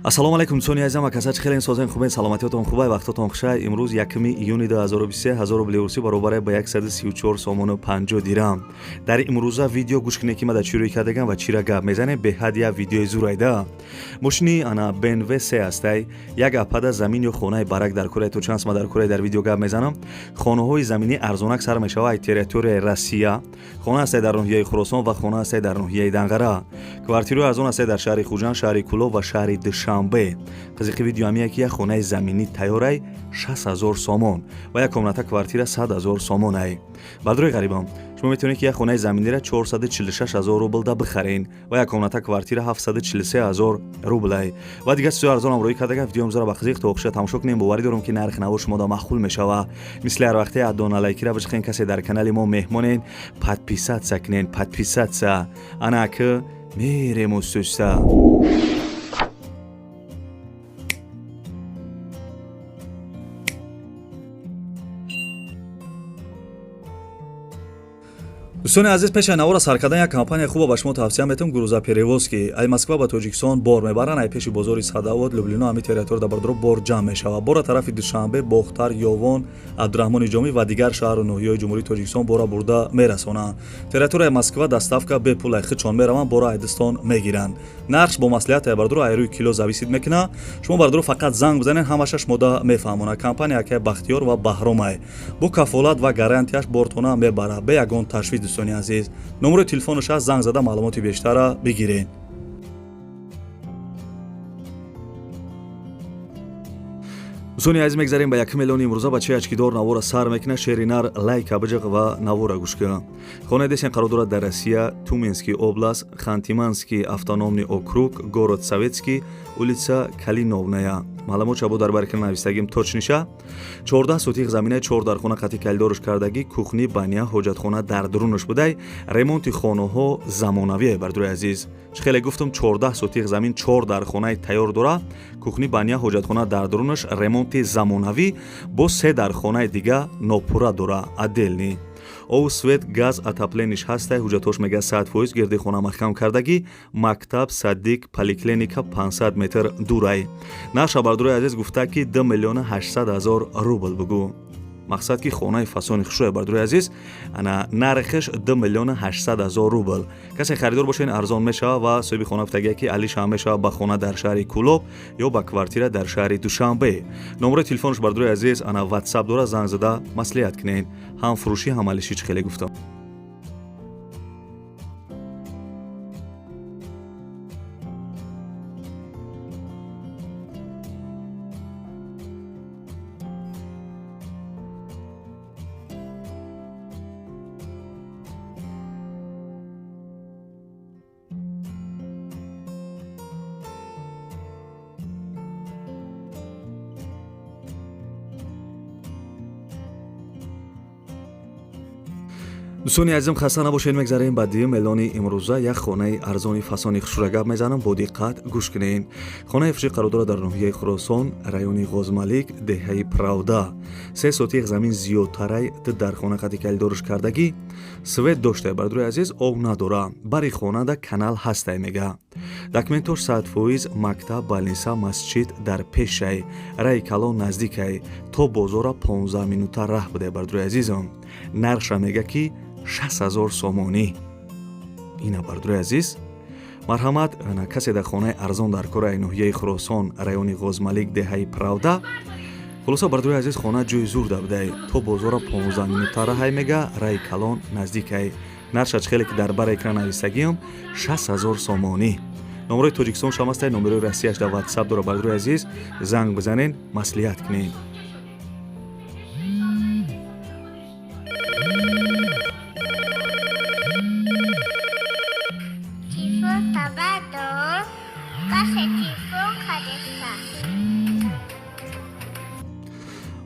ассалому алайкум дӯстони азизам ва касач хеле созен хубен саломатиятон хубай вақтотон хушай. имрӯз 1 июни 2023 1000 рубли баробар ба 134 сомону 50 дирам. дар имрӯза видео гӯш кине ки ма да чӣ рӯй кардагам ва чира гап мезанем. беҳад я видеои зурайда мошини ана BMW 3 астай як апада замин ё хонаи барак дар Корея. то чанс ма дар Корея дар видео гап мезанам. хонаҳои заминӣ арзонак сар мешавад. территорияи Россия хона астай дар ноҳияи Хуросон ва хона астай дар ноҳияи Данғара. квартираҳои арзон астай дар шаҳри Хуҷанд, шаҳри Кӯлоб ва шаҳри Душанбе. қизиқи видео ҳамия ки як хонаи заминӣ тайёрай 60,000 сомон ва як комната квартира 100,000 сомон ай. бадрои ғарибам шумо метавонед ки як хонаи заминиро 446,000 рубл да бихарен ва як комната квартира 743,000 рубл ай. ва дигар чизои арзонам рӯй кардагам. видеом зура ба қизиқ то охиша тамошо кунем. боварӣ дорам ки нархи наво шумо да маъқул мешава. мисли ҳар вақте аддон алайкира бижихен касе дар канали мо меҳмонен подписатся кунен. подписатся ана ки мерему сӯста. дӯстони азиз пешаи навора сар кардан як компания хуба ба шумо тавсия метавам. грузоперевозки ай Москва ба Тоҷикистон бор мебаранд. ай пеши бозори Садовод Люблино ҳами территория дабардро бор ҷамъ мешавад. бора тарафи Душанбе, Бохтар, Ёвон, Абдураҳмони Ҷомӣ ва дигар шаҳру ноҳияҳои ҷумҳурии Тоҷикистон бора бурда мерасонанд. территорияи Москва доставка бепул ай хичон мераванд, бора айдистон мегиранд. нархш бо маслиҳати ай бардро ай рӯи кило зависид мекунад. шумо бардро фақат занг бизанед, ҳамаша шумо да мефаҳмонад. компания ки Бахтиёр ва Баҳром ай бо кафолат ва гарантияш бортона мебарад бе ягон ташвиш. дӯстони азиз номери телефонаш аст, занг зада маълумоти бештара бигирен. дӯстони азиз мегзарем ба 1 миллиони имрӯза ба чӣ ачкидор навора сар мекунад. шеринар лайка биҷиқ ва навора гӯш кунад. хонаи десен қарор дорад дар Россия, Тюменский област, Хантиманский автономный округ, город Советский, улица Калиновная. маълумот шабо дар баркин навистагим точниша. 14 сотиқ заминаи 4 дар хона қати калидорш кардагӣ, кухни, баня, ҳоҷатхона дар дурунаш будай. ремонти хонаҳо замонавие бардрои азиз. чӣ хеле гуфтам 14 сотиқ замин 4 дар хонаи тайёр дора. кухни, баня, ҳоҷатхона дар дурунаш, ремонти замонавӣ бо 3 дар хонаи дига нопура дора. отдельный ов свет газ отоплениш ҳастай. ҳуҷҷатош мега 100% гирди хона маҳкам кардагӣ. мактаб, саддик, поликлиника 500 метр дурай. нарша бардрои азиз гуфта ки 2 миллиона 800,000 рубл бугӯ. мақсад ки хонаи фасони хушрӯя бардрои азиз ана нархиш 2 миллиона 800,000 рубл. касе харидор бошен арзон мешава ва соҳиби хона гуфтагия ки алиш ҳам мешава ба хона дар шаҳри Кӯлоб ё ба квартира дар шаҳри Душанбе. номери телефонаш бардрои азиз ана WhatsApp дора, занг зада маслиҳат кунед. ҳам фурӯшӣ ҳам алишӣ. чӣ хеле гуфтам. дӯстони азизам хаста набошед. мегзарем ба 2 миллиони имрӯза як хонаи арзони фасони хушрӯя гап мезанам. бо диққат гӯш кунед. хонаи фишӣ қарор дорад дар ноҳияи Хуросон, райони Ғозмалик, деҳаи Правда. 3 сотиқ замин зиёдтарай дар хона қати калидорш кардагӣ. свет доштай бардрои азиз, об надора. бари хонада канал ҳастай мега. документош 100% мактаб, балниса, масҷид дар пешай. раи калон наздикай. то бозора 15 минута раҳ будай бардрои азизам. нарша мега ки 60,000 сомонӣ. ина бардрои азиз марҳамат касе дар хонаи арзон дар кораи ноҳияи Хуросон, райони Ғозмалик, деҳаи Правда. хулоса бардрои азиз хона ҷои зур давдай. то бозора 15 минута раҳай мега. раи калон наздикай. нарша чӣ хеле ки дар бар экран навистагиам 60,000 сомонӣ. номерои Тоҷикистон шам астай, номерои Россияш дар WhatsApp дора бардрои азиз. занг бизанен, маслиҳат кунед.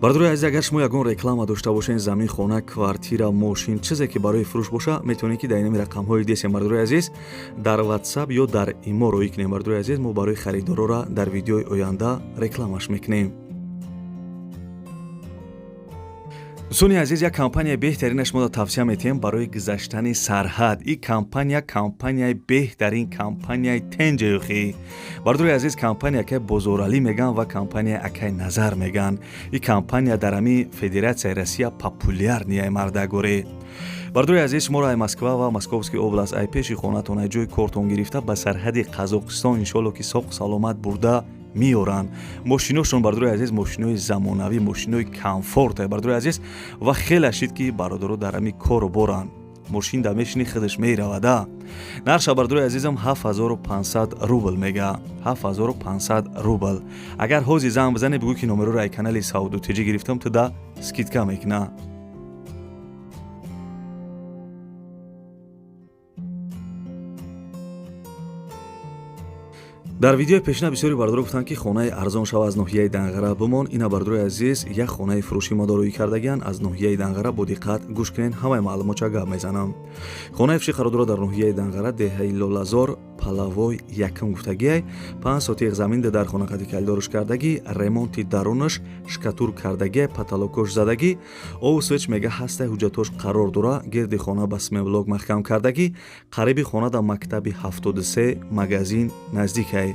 бардрои азиз агар шумо ягон реклама дошта бошен, замин, хона, квартира, мошин, чизе ки барои фурӯш боша, метавонед ки дар инами рақамҳои десем бардрои азиз дар WhatsApp ё дар имо рӯй кунем. бардрои азиз мо барои харидорора дар видеои оянда рекламаш мекунем. دوستانی عزیز، یک کمپانی بهترینش ما را توصیه می‌کنیم برای گذشتن سرحد. این کمپانی بهترین کمپانی تنجیخی. بردوی عزیز، کمپانی که بزرگی میگن و کمپانی اکای نظر میگن. این کمپانی در امی فدراسیون روسیه پاپولار نیای مردگوری. بردوی عزیز، شما را مسکو و مسکوفسکی اوبلاست ای پیشی خونتون ای جوی کورتون گرفته به سرحد قزاقستان ان شاءالله که سوق سلامت برده میورن. ماشیناشون بردوی عزیز ماشینای زمانوی، ماشینای کامفورت بردوی عزیز و خیلی شید که برادرو در امی کارو برن. ماشین دمشنی خودش میرود. نرخ بردوی عزیزم 7500 روبل میگه. 7500 روبل. اگر حوزی زنگ بزنی بگو که نمره را کانال سعودو تیجی گرفتم تو دا سکیتکا میکنه. در ویدیو پیشینه بسیاری برادر گفتند که خانه ارزان شو از ناحیه دنقره بمان. اینا برادر عزیز یک خانه فروشی ما دارویی کردگان از ناحیه دنقره با دقت گوش کنین، همه معلومات گپ میزنم. خانه افشی قرارداد در ناحیه دنقره دهه لولازار پلاوی یکم گفتگی 5 سوتیق زمین در خانه قدی کلدارش کردگی، ремонти дарунаш шкатур кардагӣ, паталокош задагӣ, ов свеч мега ҳастай ҳуҷҷатош қарор дора, гирди хона ба смевлок маҳкам кардагӣ, қариби хона дар мактаби 73 магазин наздикай.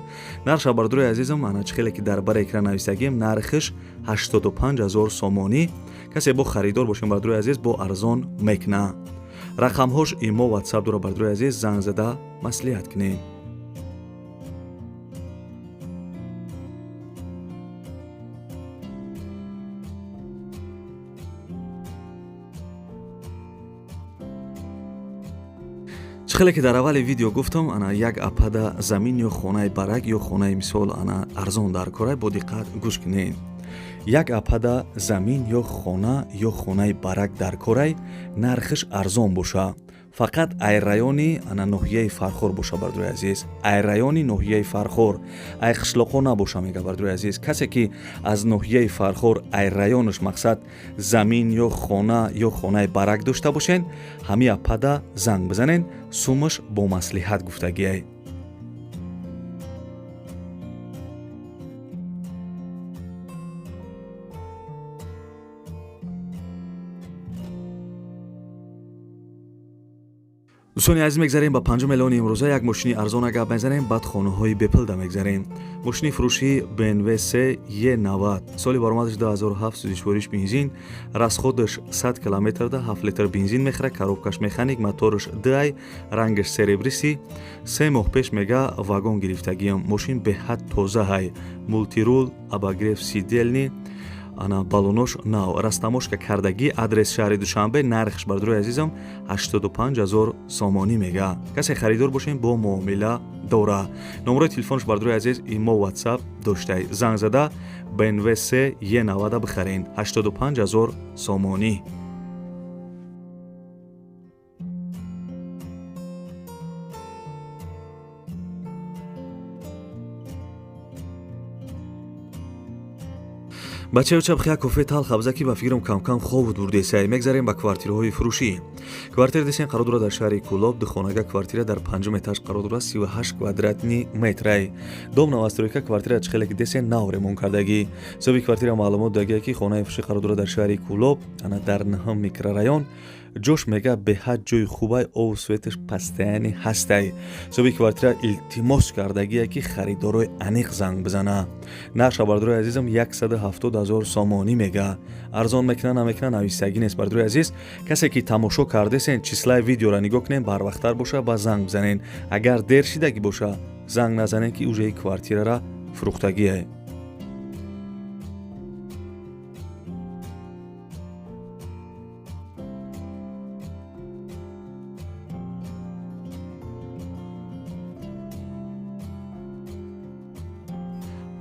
нарша бардури азизам ана чихеле ки дар бар экран нависагим нархиш 85000 сомонӣ. касе бо харидор бошем бардури азиз бо арзон мекна. рақамҳош имо ватсап дора бардури азиз занг зада маслиҳат кунем. чихеле ки дар аввали видео гуфтам ана як апада замин ё хонаи барак ё хонаи мисол ана арзон дар корай бо диққат гӯш кунед. як апада замин ё хона ё хонаи барак дар корай нархиш арзон боша. фақат ай райони ана ноҳияи фархор боша бардури азиз. ай райони ноҳияи фархор ай қишлоқо набоша мега бардури азиз. касе ки аз ноҳияи фархор ай районаш мақсад замин ё хона ё хонаи барак дошта бошен, ҳами апада занг бизанен, сумаш бо маслиҳат гуфтагиай. دوستانی عزیز، میگذاریم با 5 میلیون امروزه یک ماشینی ارزان گپ میزنیم، بعد خانه‌های بپلده میگذاریم. ماشین فروشی BMW 3 E90 سالی برآمدش 2007 سوزشوارش بنزین، расходش 100 کیلومتر ده، 7 لیتر بنزین میخره، коробкаш механик، моторش دای، رنگش سربریسی. 3 ماه پیش میگه واگن گرفتگیم. ماشین به حد تازه های، مولتی рул, обогрев сидельни, ана балонош нав, растамошка кардагӣ, адрес шаҳри Душанбе, нархиш бардури азизам 85000 сомонӣ мега. касе харидор бошем бо муомила дора. номерои телефонш бардури азиз имо ватсап доштай. занг зада BMW 3 E90 бихарен 85000 сомонӣ. бачаёча бихия кофе талх абзаки ба фикрам камкам ховуд бурдесай. мегзарем ба квартираҳои фурӯшӣ. квартира десен қарор дора дар шаҳри кӯлоб, духонага квартира дар 5 этаж қарор дора, 38 квадратни метрай. дом навастройка квартира чихеле ки десен нав ремонт кардагӣ. соҳиби квартира маълумот додагӣ ки хонаи фурӯшӣ қарор дора дар шаҳри кӯлоб, ана дар 9 микрорайон. ҷош мега беҳад ҷойи хубай, ову светаш пастаяни ҳастай. соҳиби квартира илтимос кардагие ки харидорои аниқ занг бизана. нарша бардури азизам 170000 сомонӣ мега. арзон мекна намекна нависагӣ нест бардури азиз. касе ки тамошо кардесен числаи видеоро нигоҳ кунен, барвақттар боша ба занг бизанен. агар дер шидагӣ боша занг назанен ки уже квартирара фурӯхтагие.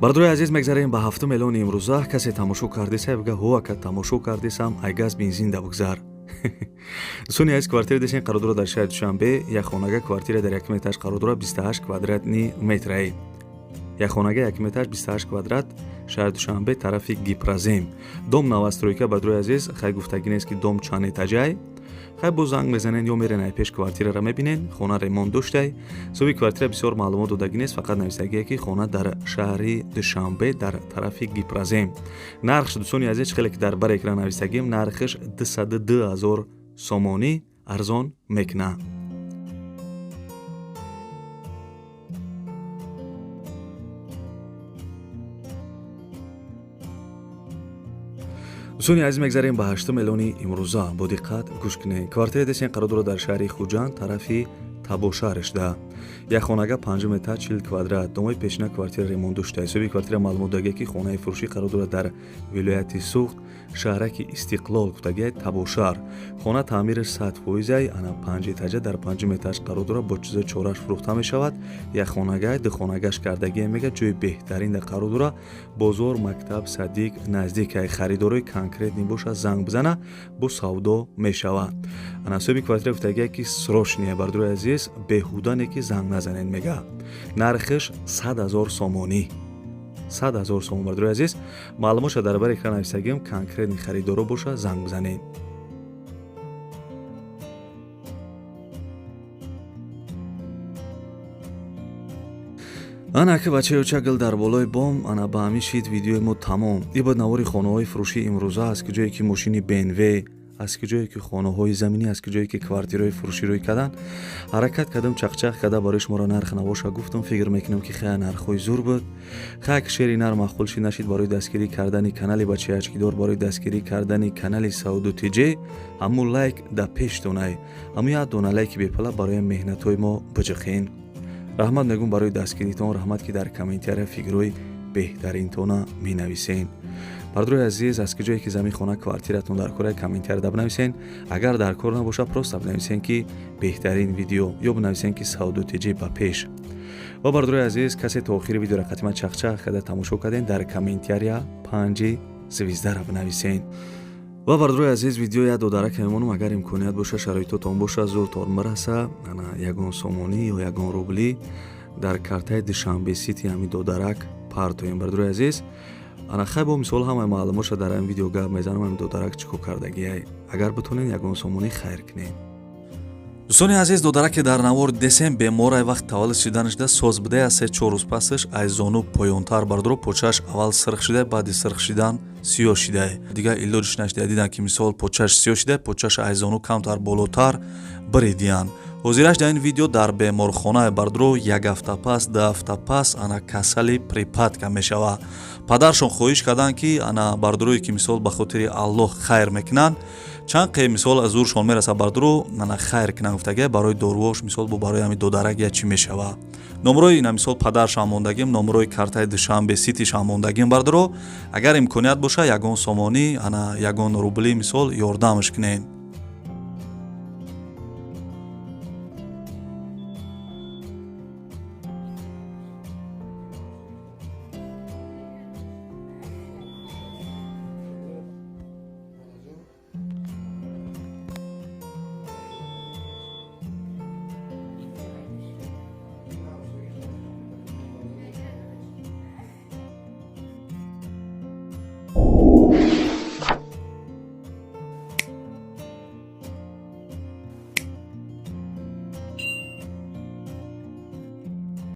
бардури азиз, мегзарем ба 7 миллиони имрӯза. касе тамошо кардеса бигӯ ҳо ака тамошо кардесам ай газ бензин да бигзар. دوستانی عزیز، کвартира десен қарор дора дар шаҳри Душанбе. як хонага квартира дар 1 этаж қарор дора, 28 квадратни метрай. як хонага 1 этаж 28 квадрат, шаҳри Душанбе, тарафи Гипразем. дом навастройка бардури азиз, хай гуфтагӣ нест ки дом чанд этажай. хай бо занг мезанен ё мерен ай пеш квартираро мебинен, хона ремонт доштай. Соби квартира бисёр маълумот додагӣ нест, фақат нависагие ки хона дар шаҳри Душанбе дар тарафи Гипразем. Нархш дӯстони азиз хеле ки дар бар экран нависагем, нархш 202,000 сомонӣ арзон мекна. дӯстони азиз мегзарем ба 8 элони имрӯза. Бо диққат гӯш кунед. Квартира дестен қарор дорад дар шаҳри Хуҷанд, тарафи Табошаҳр ишда. Як хонага 5 метр 40 квадрат. Домои пешина квартира ремонт дошта. ҳисоби квартира маълумот додагӣ ки хонаи фурӯшӣ қарор дорад дар вилояти Суғд, шаҳраки Истиқлол кутагиай Табошаҳр. Хона таъмираш 100%ай, ана 5 этажа дар 5 метраш қарор дорад, бо чизои чораш фурӯхта мешавад. Як хонагай, ду хонагаш кардагие мега, ҷои беҳтаринда қарор дорад. Бозор, мактаб, садиқ наздикай. Харидорои конкретни боша занг бизана, бо савдо мешавад. Ана ҳисоби квартира гуфтагие ки срочния бардурои азиз, беҳудане ки занг назанен мега. Нархш 100,000 сомонӣ. 100,000 сомон бардурои азиз. Маълумотша дар бар экран нависагем, конкретни харидоро боша занг бизанед. ана ки бачаё чагл дар болои бом, ана ба ҳамин шид видеои мо тамом. Ибод навори хонаҳои фурӯшии имрӯза аст, ки ҷое ки мошини BMW аст, ки ҷое ки хонаҳои заминӣ аст, ки ҷое ки квартираҳои фурӯшироӣ кардан. Ҳаракат кардам, чақчақ карда барои шуморо нарх навоша гуфтам, фикр мекунам ки хая нархҳои зур буд. Хая ки шери нар махбул шид нашид барои дастгирӣ кардани канали Бачаи Ачкидор, барои дастгирӣ кардани канали Сауду Тиҷи, ҳамун лайк да пештонай. ҳамун як дона лайки бепала барои меҳнатҳои мо биҷиқин. раҳмат мегӯм барои дастгиритон, раҳмат ки дар комментария фикрҳои беҳтаринтона менависен. бардурои азиз, аз ки ҷое ки замин хона квартиратон дар кораи комментария бинависен. Агар дар кор набоша, просто бинависен ки беҳтарин видео ё бинависен ки Сауду Тиҷи ба пеш. ва бардурои азиз, касе то охири видео рақатима чақчақ карда тамошо карден, дар комментария 5 звездара бинависен. ва бардурои азиз, видео як додарак мемонам, агар имконият боша, шароитотон боша, зудтон бираса, ана ягон сомонӣ ё ягон рублӣ дар картаи Душанбе Сити ҳамин додарак партоем. Бардурои азиз, ана хай бо мисол ҳамаи маълумотша дар ҳамин видео гап мезанам, ҳамин додарак чӣ кор кардагиай. Агар битонен ягон сомонӣ хайр кунед. дӯстони азиз, додараке дар навор десем беморай вақт таваллуд шиданашда соз будая 3-4 рӯз пасаш ай зону поёнтар бардуро почааш аввал сирх шида, баъди сирх шидан сиёҳ шидай. Дигар илоҷиш нашида, дидам ки мисол почааш сиёҳ шида, почааш ай зону камтар болотар биридиян. ҳозираш дар ин видео дар беморхонае бардуро 1 ҳафта пас, 2 ҳафта пас ана касали припадка мешава. падаршон хоҳиш карданд ки ана бардурое ки мисол ба хотири Аллоҳ хайр мекунанд, чанд қе мисол аз зуршон мераса бардуро ана хайр кунанд гуфтагия барои дорувош мисол бо барои ҳамин додарак я чӣ мешава. номрои ина мисол падаршам мондагим, номрои картаи Душанбе Ситишам мондагим бардуро. Агар имконият боша, ягон сомонӣ, ана ягон рублӣ мисол ёрдамаш кунед.